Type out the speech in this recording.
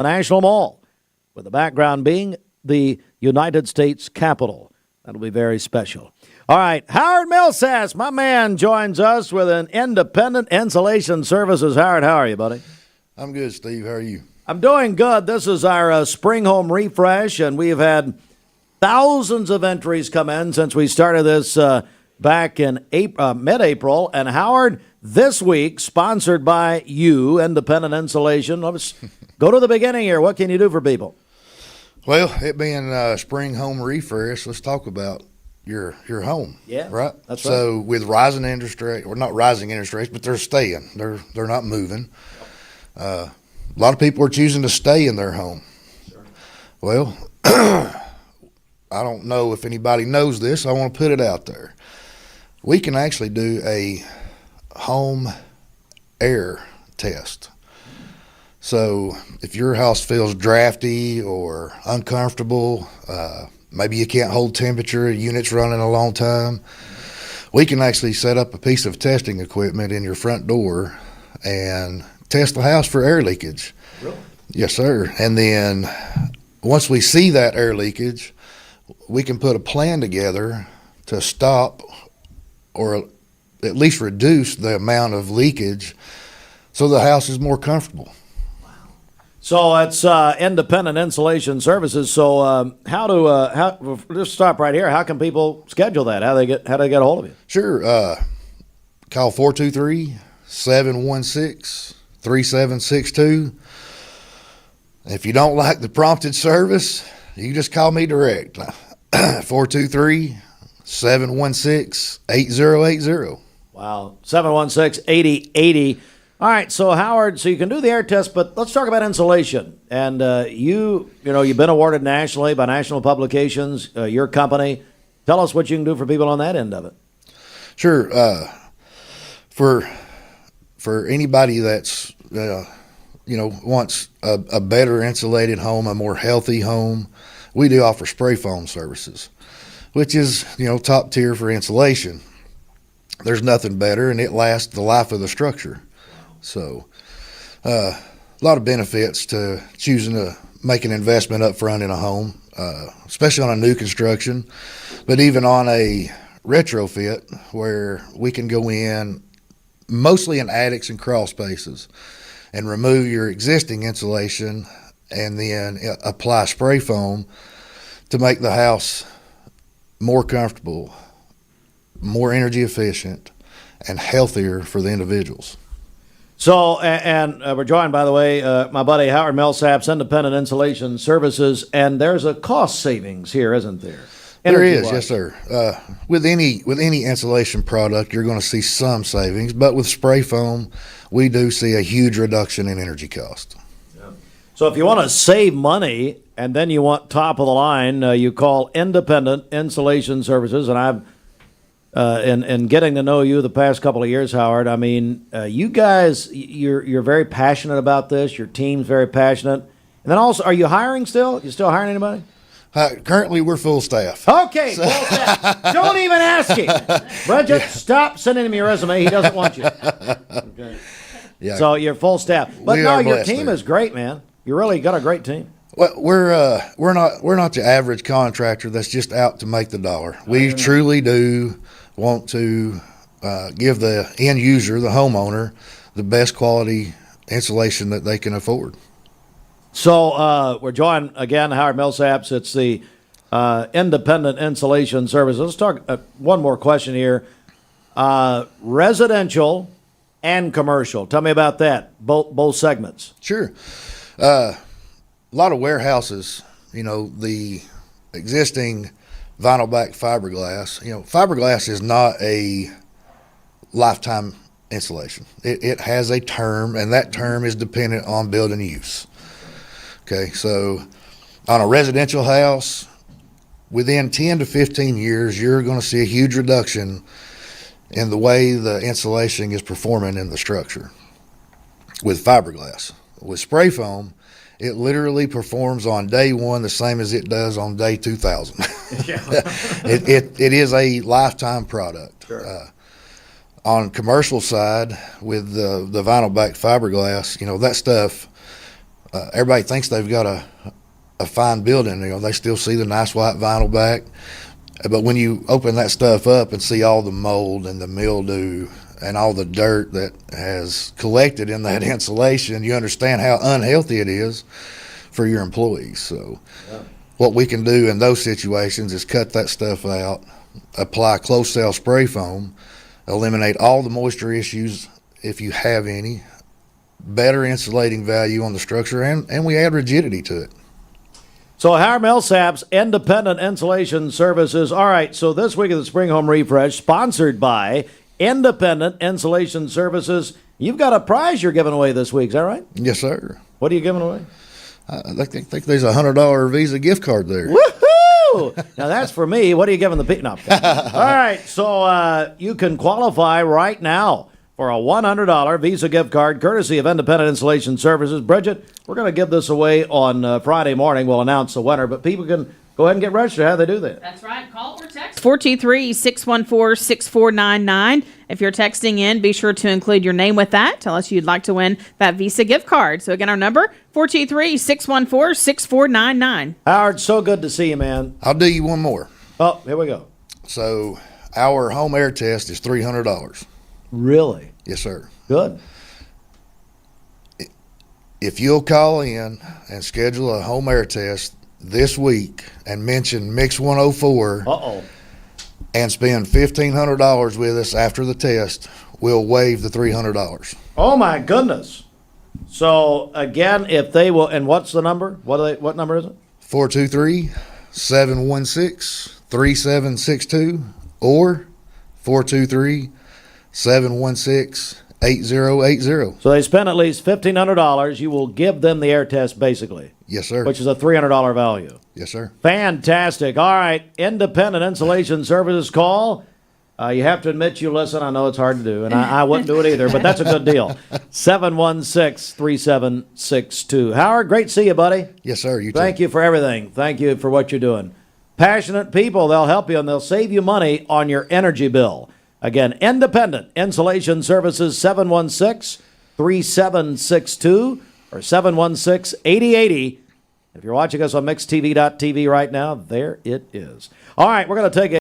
the National Mall, with the background being the United States Capitol. That'll be very special. All right, Howard Millsaps, my man, joins us with an Independent Insulation Services. Howard, how are you, buddy? I'm good, Steve. How are you? I'm doing good. This is our spring home refresh, and we've had thousands of entries come in since we started this back in mid-April. And Howard, this week, sponsored by you, Independent Insulation. Let's go to the beginning here. What can you do for people? Well, it being spring home refresh, let's talk about your home. Yeah, right. That's right. So with rising interest rate, or not rising interest rates, but they're staying. They're not moving. A lot of people are choosing to stay in their home. Sure. Well, I don't know if anybody knows this. I want to put it out there. We can actually do a home air test. So if your house feels drafty or uncomfortable, maybe you can't hold temperature, a unit's running a long time, we can actually set up a piece of testing equipment in your front door and test the house for air leakage. Really? Yes, sir. And then once we see that air leakage, we can put a plan together to stop or at least reduce the amount of leakage so the house is more comfortable. So it's Independent Insulation Services. So just stop right here. How can people schedule that? How do they get a hold of you? Sure. Call 423-716-3762. If you don't like the prompted service, you can just call me direct. 423-716-8080. Wow, 716-8080. All right, so Howard, so you can do the air test, but let's talk about insulation. And you've been awarded nationally by national publications, your company. Tell us what you can do for people on that end of it. Sure. For anybody that's wants a better insulated home, a more healthy home, we do offer spray foam services, which is top tier for insulation. There's nothing better, and it lasts the life of the structure. So, a lot of benefits to choosing to make an investment up front in a home, especially on a new construction, but even on a retrofit where we can go in mostly in attics and crawl spaces and remove your existing insulation and then apply spray foam to make the house more comfortable, more energy efficient, and healthier for the individuals. So, and we're joined, by the way, my buddy Howard Millsaps, Independent Insulation Services, and there's a cost savings here, isn't there? There is, yes, sir. With any insulation product, you're going to see some savings, but with spray foam, we do see a huge reduction in energy cost. Yeah. So if you want to save money and then you want top of the line, you call Independent Insulation Services, and I've in getting to know you the past couple of years, Howard, I mean, you guys, you're very passionate about this. Your team's very passionate. And then also, are you hiring still? You still hiring anybody? Currently, we're full staff. Okay, full staff. Don't even ask him. Bridget, stop sending him your resume. He doesn't want you. Okay. Yeah. So you're full staff. But We no, are your blessed team there. is great, man. You really got a great team. Well, we're not the average contractor that's just out to make the dollar. We truly do want to give the end user, the homeowner, the best quality insulation that they can afford. So we're joined again, Howard Millsaps. It's the Independent Insulation Services. Let's talk one more question here. Residential and commercial. Tell me about that, both segments. Sure. A lot of warehouses, the existing vinyl back fiberglass. Fiberglass is not a lifetime insulation. It has a term, and that term is dependent on building use. Okay, so on a residential house, within 10 to 15 years, you're going to see a huge reduction in the way the insulation is performing in the structure with fiberglass. With spray foam, it literally performs on day one the same as it does on day 2000. Yeah. It is a lifetime product. Sure. On commercial side, with the vinyl back fiberglass, that stuff, everybody thinks they've got a fine building. They still see the nice white vinyl back. But when you open that stuff up and see all the mold and the mildew and all the dirt that has collected in that insulation, you understand how unhealthy it is for your employees. So what we can do in those situations is cut that stuff out, apply closed cell spray foam, eliminate all the moisture issues if you have any, better insulating value on the structure, and we add rigidity to it. So Howard Millsap's Independent Insulation Services. All right, so this week of the Spring Home Refresh, sponsored by Independent Insulation Services. You've got a prize you're giving away this week, is that right? Yes, sir. What are you giving away? I think there's a $100 Visa gift card there. Woohoo! Now that's for me. What are you giving the people? No. All right, so you can qualify right now for a $100 Visa gift card courtesy of Independent Insulation Services. Bridget, we're going to give this away on Friday morning. We'll announce the winner, but people can go ahead and get registered. How do they do that? That's right. Call or text 423-614-6499. If you're texting in, be sure to include your name with that. Tell us you'd like to win that Visa gift card. So again, our number, 423-614-6499. Howard, so good to see you, man. I'll do you one more. Oh, here we go. So our home air test is $300. Really? Yes, sir. Good. If you'll call in and schedule a home air test this week and mention Mix 104 Uh-oh. and spend $1,500 with us after the test, we'll waive the $300. Oh, my goodness. So, again, if they will, and what's the number? What number is it? 423-716-3762 or 423-716-8080. So they spend at least $1,500. You will give them the air test, basically, Yes, sir. which is a $300 value. Yes, sir. Fantastic. All right. Independent Insulation Services call. You have to admit you listen. I know it's hard to do, and I wouldn't do it either, but that's a good deal. 716-3762. Howard, great to see you, buddy. Yes, sir. You Thank you for everything. Thank you for what you're doing. Passionate people, they'll help you, and they'll save you money on your energy bill. Again, Independent Insulation Services, 716-3762 or 716-8080. If you're watching us on mixtv.tv right now, there it is. All right, we're going to take a